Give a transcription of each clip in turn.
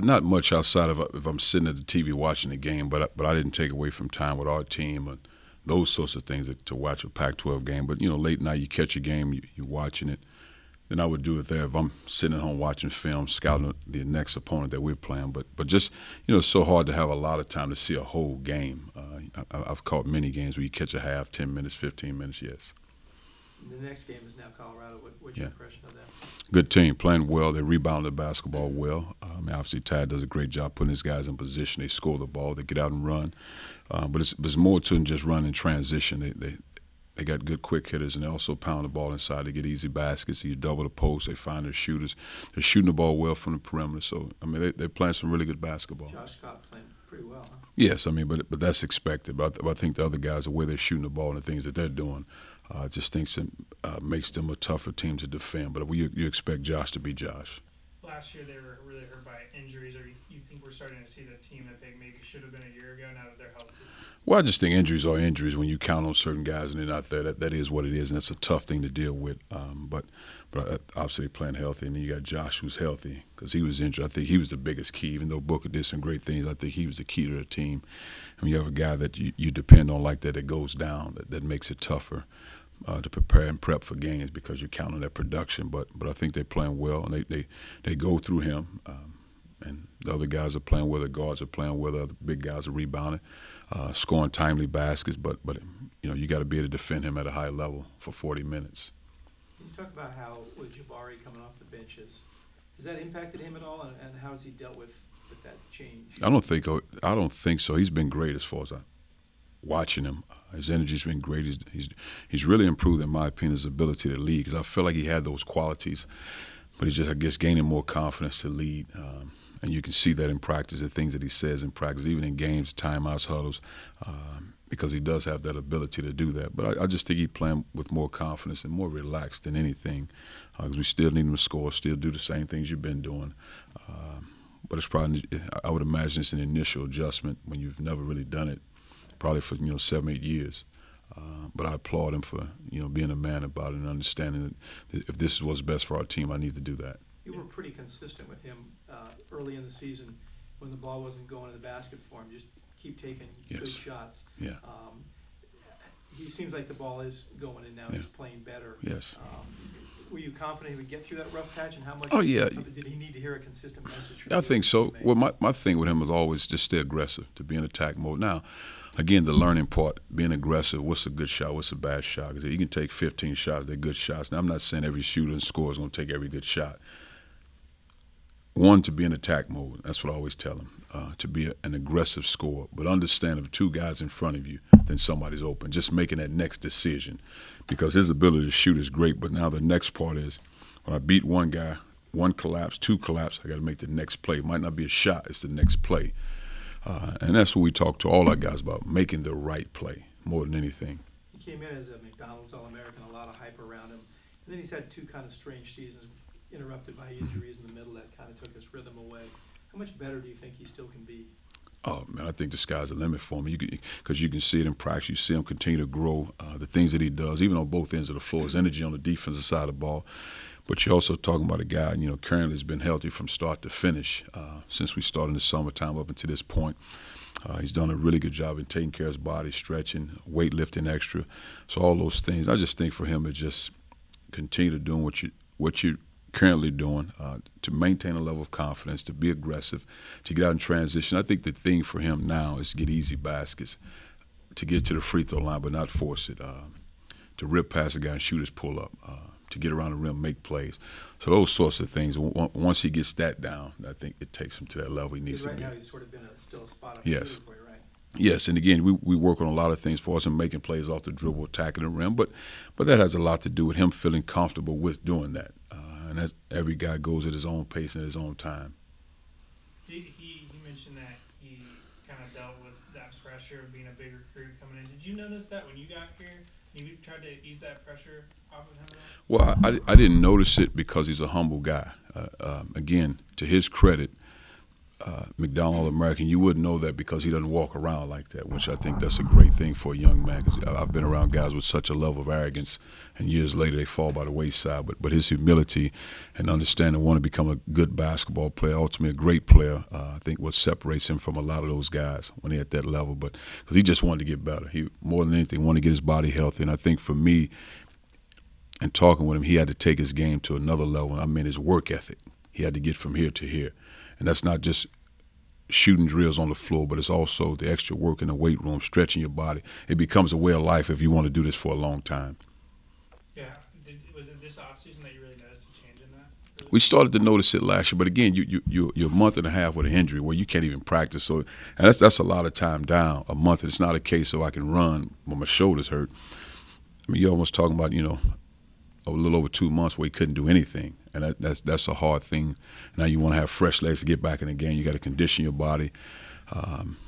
Not much outside of if I'm sitting at the TV watching the game, but I didn't take away from time with our team and those sorts of things to watch a Pac-12 game. But late night you catch a game, you're watching it. Then I would do it there if I'm sitting at home watching film, scouting the next opponent that we're playing. But just it's so hard to have a lot of time to see a whole game. I've caught many games where you catch a half, 10 minutes, 15 minutes. Yes. The next game is now Colorado. What's your impression of that? Good team, playing well. They rebound the basketball well. Obviously, Tad does a great job putting his guys in position. They score the ball. They get out and run. But it's more to than just run and transition. They got good quick hitters, and they also pound the ball inside. They get easy baskets. You double the post. They find their shooters. They're shooting the ball well from the perimeter. So, they're playing some really good basketball. Josh Scott playing pretty well, huh? Yes, but that's expected. But I think the other guys, the way they're shooting the ball and the things that they're doing, just thinks it makes them a tougher team to defend. But you expect Josh to be Josh. Last year they were really hurt by injuries, or you think we're starting to see the team that they maybe should have been a year ago now that they're healthy? Well, I just think injuries are injuries. When you count on certain guys and they're not there, that is what it is, and that's a tough thing to deal with. But obviously playing healthy, and then you got Josh who's healthy because he was injured. I think he was the biggest key. Even though Booker did some great things, I think he was the key to the team. And when you have a guy that you depend on like that goes down, that makes it tougher to prepare and prep for games because you count on that production. But I think they're playing well, and they go through him. And the other guys are playing well. The guards are playing well. The other big guys are rebounding, scoring timely baskets. But you got to be able to defend him at a high level for 40 minutes. Can you talk about how with Jabari coming off the benches, has that impacted him at all, and how has he dealt with that change? I don't think so. He's been great as far as watching him. His energy's been great. He's really improved, in my opinion, his ability to lead, because I feel like he had those qualities, but he's just, I guess, gaining more confidence to lead. And you can see that in practice, the things that he says in practice, even in games, timeouts, huddles, because he does have that ability to do that. But I just think he's playing with more confidence and more relaxed than anything, because we still need him to score, still do the same things you've been doing. But it's probably, I would imagine it's an initial adjustment when you've never really done it, probably for 7-8 years. But I applaud him for being a man about it and understanding that if this is what's best for our team, I need to do that. You were pretty consistent with him early in the season when the ball wasn't going to the basket for him. Just keep taking good shots. Yeah. He seems like the ball is going, and now he's playing better. Yes. Were you confident he would get through that rough patch, and how much did he need to hear a consistent message? I think so. Well, my thing with him was always just stay aggressive, to be in attack mode. Now, again, the learning part, being aggressive, what's a good shot, what's a bad shot? Because you can take 15 shots, they're good shots. Now, I'm not saying every shooter and scorer is going to take every good shot. One, to be in attack mode. That's what I always tell him, to be an aggressive scorer. But understand if 2 guys in front of you, then somebody's open. Just making that next decision, because his ability to shoot is great. But now the next part is when I beat one guy, 1 collapse, 2 collapse, I got to make the next play. It might not be a shot, it's the next play. And that's what we talk to all our guys about, making the right play more than anything. He came in as a McDonald's All-American, a lot of hype around him. And then he's had 2 kind of strange seasons, interrupted by injuries in the middle that kind of took his rhythm away. How much better do you think he still can be? Oh, man, I think the sky's the limit for him. Because you can see it in practice. You see him continue to grow, the things that he does, even on both ends of the floor, his energy on the defensive side of the ball. But you're also talking about a guy, currently has been healthy from start to finish since we started in the summertime up until this point. He's done a really good job in taking care of his body, stretching, weightlifting extra. So all those things, I just think for him to just continue to doing what you're currently doing, to maintain a level of confidence, to be aggressive, to get out in transition. I think the thing for him now is to get easy baskets, to get to the free throw line but not force it, to rip past the guy and shoot his pull-up, to get around the rim, make plays. So those sorts of things, once he gets that down, I think it takes him to that level he needs to be. Right now he's sort of been still a spot-up shooter for you, right? Yes, and again, we work on a lot of things for us and making plays off the dribble, attacking the rim, but that has a lot to do with him feeling comfortable with doing that. And that's, every guy goes at his own pace and at his own time. He mentioned that he kind of dealt with that pressure of being a big recruit coming in. Did you notice that when you got here? You tried to ease that pressure off of him at all? Well, I didn't notice it because he's a humble guy. Again, to his credit, McDonald All-American, you wouldn't know that because he doesn't walk around like that, which I think that's a great thing for a young man. Cause I've been around guys with such a level of arrogance, and years later they fall by the wayside. But his humility and understanding wanting to become a good basketball player, ultimately a great player, I think what separates him from a lot of those guys when they're at that level. But because he just wanted to get better. He, more than anything, wanted to get his body healthy. And I think for me, and talking with him, he had to take his game to another level. I mean, his work ethic. He had to get from here to here. And that's not just shooting drills on the floor, but it's also the extra work in the weight room, stretching your body. It becomes a way of life if you want to do this for a long time. Yeah. Was it this offseason that you really noticed a change in that? Really? We started to notice it last year, but again, you're a month and a half with an injury where you can't even practice. So, and that's a lot of time down, a month. It's not a case of I can run when my shoulder's hurt. I mean, you're almost talking about, a little over 2 months where he couldn't do anything. And that's a hard thing. Now you want to have fresh legs to get back in the game. You got to condition your body.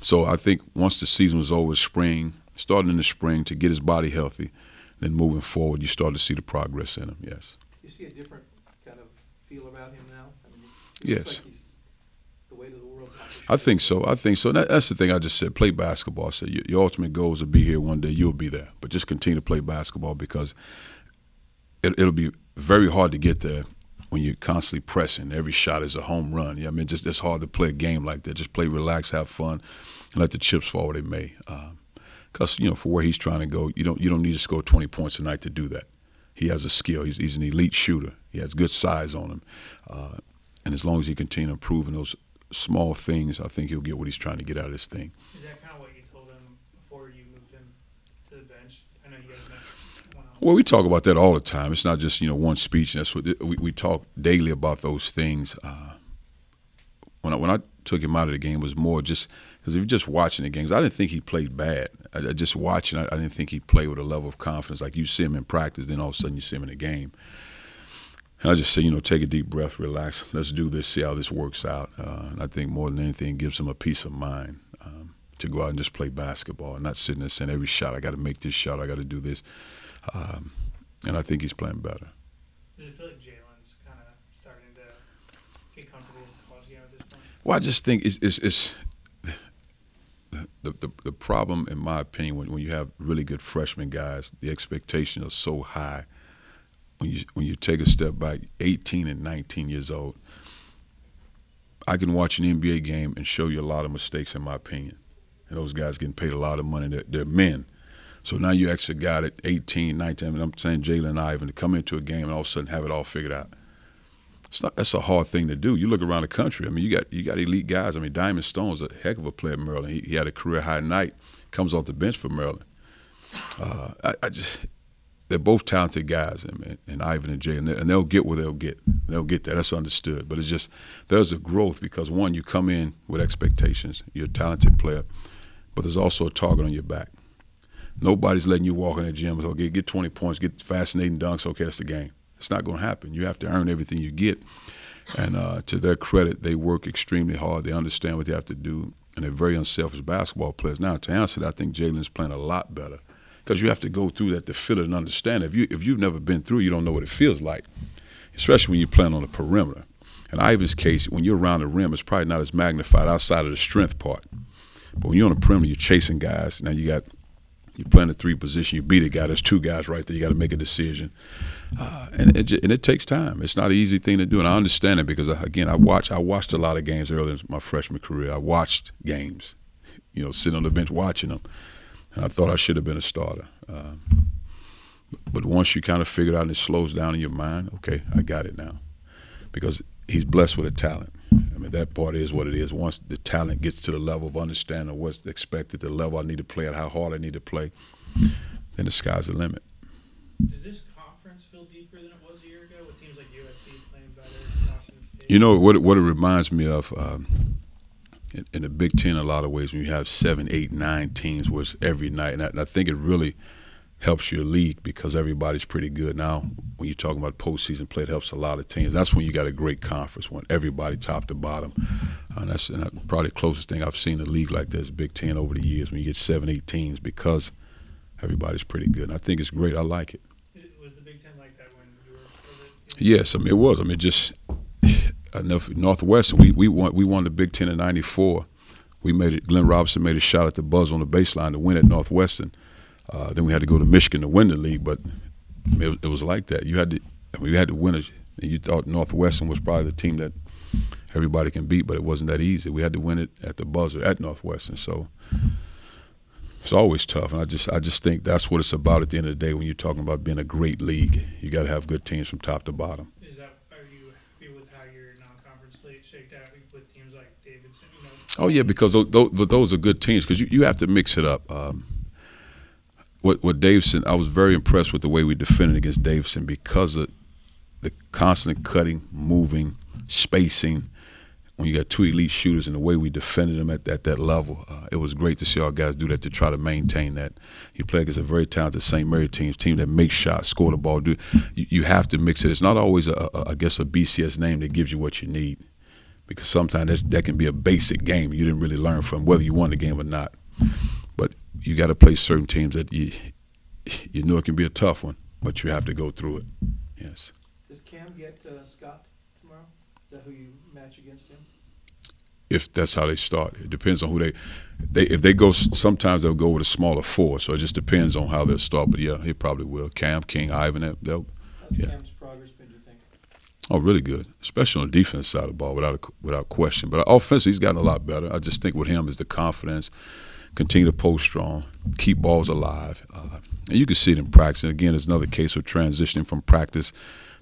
So I think once the season was over, starting in the spring to get his body healthy, then moving forward, you start to see the progress in him, yes. You see a different kind of feel about him now? I mean, it Yes. looks like he's the weight of the world's off his I think shoulders. so. That's the thing I just said. Play basketball. I said your ultimate goal is to be here one day. You'll be there. But just continue to play basketball because it'll be very hard to get there when you're constantly pressing. Every shot is a home run. I mean, it's hard to play a game like that. Just play, relax, have fun, and let the chips fall where they may. Because for where he's trying to go, you don't need to score 20 points a night to do that. He has a skill. He's an elite shooter. He has good size on him, and as long as he continues improving those small things, I think he'll get what he's trying to get out of this thing. Is that kind of what you told him before you moved him to the bench? I know you guys met one on Well, we talk about that all the time. It's not just one speech. That's what we talk daily about those things. When I took him out of the game, it was more just because if you're just watching the games, I didn't think he played bad. I just watching, I didn't think he played with a level of confidence. Like you see him in practice, then all of a sudden you see him in the game. And I just say, take a deep breath, relax. Let's do this, see how this works out. And I think more than anything, it gives him a peace of mind to go out and just play basketball and not sitting there saying every shot, I got to make this shot, I got to do this. And I think he's playing better. Does it feel like Jalen's kind of starting to get comfortable with the college game at this point? Well, I just think it's the problem, in my opinion, when you have really good freshman guys, the expectations are so high. When you take a step back, 18 and 19 years old, I can watch an NBA game and show you a lot of mistakes, in my opinion. And those guys getting paid a lot of money. They're men. So now you ask a guy at 18, 19, and I'm saying Jalen and Ivan, to come into a game and all of a sudden have it all figured out. That's a hard thing to do. You look around the country. I mean, you got elite guys. I mean, Diamond Stone's a heck of a player at Maryland. He had a career high night. Comes off the bench for Maryland. They're both talented guys, and Ivan and Jay, and they'll get where they'll get. They'll get there. That's understood. But it's just there's a growth because, one, you come in with expectations. You're a talented player, but there's also a target on your back. Nobody's letting you walk in the gym and say, okay, get 20 points, get fascinating dunks, okay, that's the game. It's not going to happen. You have to earn everything you get. And to their credit, they work extremely hard. They understand what they have to do, and they're very unselfish basketball players. Now, to answer that, I think Jalen's playing a lot better. Because you have to go through that to feel it and understand it. If you've never been through, you don't know what it feels like, especially when you're playing on the perimeter. In Ivan's case, when you're around the rim, it's probably not as magnified outside of the strength part. But when you're on the perimeter, you're chasing guys. Now you're playing the three position. You beat a guy. There's two guys right there. You got to make a decision, and it takes time. It's not an easy thing to do, and I understand it because again, I watched a lot of games early in my freshman career. I watched games, sitting on the bench watching them. And I thought I should have been a starter. But once you kind of figure it out and it slows down in your mind, okay, I got it now. Because he's blessed with a talent. I mean, that part is what it is. Once the talent gets to the level of understanding what's expected, the level I need to play at, how hard I need to play, then the sky's the limit. Does this conference feel deeper than it was a year ago with teams like USC playing better, Washington State? What it reminds me of, in the Big Ten, in a lot of ways, when you have 7, 8, 9 teams, where it's every night, and I think it really helps your league because everybody's pretty good. Now, when you're talking about postseason play, it helps a lot of teams. That's when you got a great conference, when everybody top to bottom. And that's probably the closest thing I've seen in a league like this, Big Ten, over the years, when you get 7, 8 teams because everybody's pretty good. And I think it's great. I like it. Was the Big Ten like that when you were over? Yes, I mean, it was. I mean, Northwestern, we won the Big Ten in '94. We made it. Glenn Robinson made a shot at the buzzer on the baseline to win at Northwestern. Then we had to go to Michigan to win the league, but it was like that. You had to win it. And you thought Northwestern was probably the team that everybody can beat, but it wasn't that easy. We had to win it at the buzzer at Northwestern. So it's always tough, and I just think that's what it's about at the end of the day when you're talking about being a great league. You got to have good teams from top to bottom. Are you happy with how your non-conference slate shaked out with teams like Davidson? Oh yeah, because those are good teams because you have to mix it up. What Davidson, I was very impressed with the way we defended against Davidson because of the constant cutting, moving, spacing. When you got two elite shooters and the way we defended them at that level, it was great to see our guys do that to try to maintain that. You play against a very talented St. Mary team that makes shots, score the ball. You have to mix it. It's not always I guess a BCS name that gives you what you need, because sometimes that can be a basic game you didn't really learn from, whether you won the game or not. But you got to play certain teams that you know it can be a tough one, but you have to go through it. Yes. Does Cam get Scott tomorrow? Is that who you match against him? If that's how they start, it depends on who if they go. Sometimes they'll go with a smaller four, so it just depends on how they'll start. But yeah, he probably will. Cam, King, Ivan, How's Cam's progress been, do you think? Oh, really good, especially on the defense side of the ball, without question. But offensively, he's gotten a lot better. I just think with him is the confidence, continue to post strong, keep balls alive, and you can see it in practice. And again, it's another case of transitioning from practice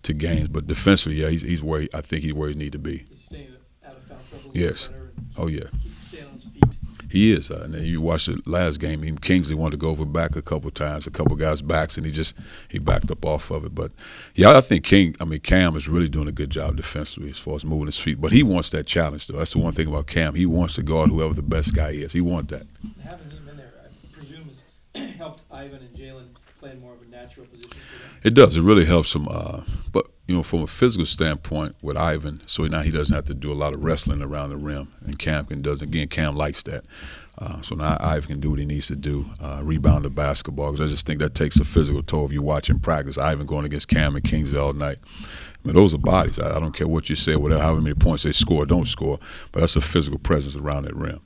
to games. But defensively, yeah, he's where I think he's where he need to be. He's staying out of foul trouble. Yes. Oh yeah. Staying on his feet. He is. And then you watch the last game. Even Kingsley wanted to go over back a couple times, a couple guys' backs, and he backed up off of it. But yeah, I think Cam is really doing a good job defensively as far as moving his feet. But he wants that challenge, though. That's the one thing about Cam. He wants to guard whoever the best guy is. He wants that. Having him in there, I presume, has helped Ivan and Jalen play in more of a natural position for them. It does. It really helps him. But from a physical standpoint with Ivan, so now he doesn't have to do a lot of wrestling around the rim, and Cam does. Again, Cam likes that. So now Ivan can do what he needs to do, rebound the basketball. Because I just think that takes a physical toll if you watch in practice. Ivan going against Cam and Kingsley all night. I mean, those are bodies. I don't care what you say, whatever, however many points they score or don't score, but that's a physical presence around that rim.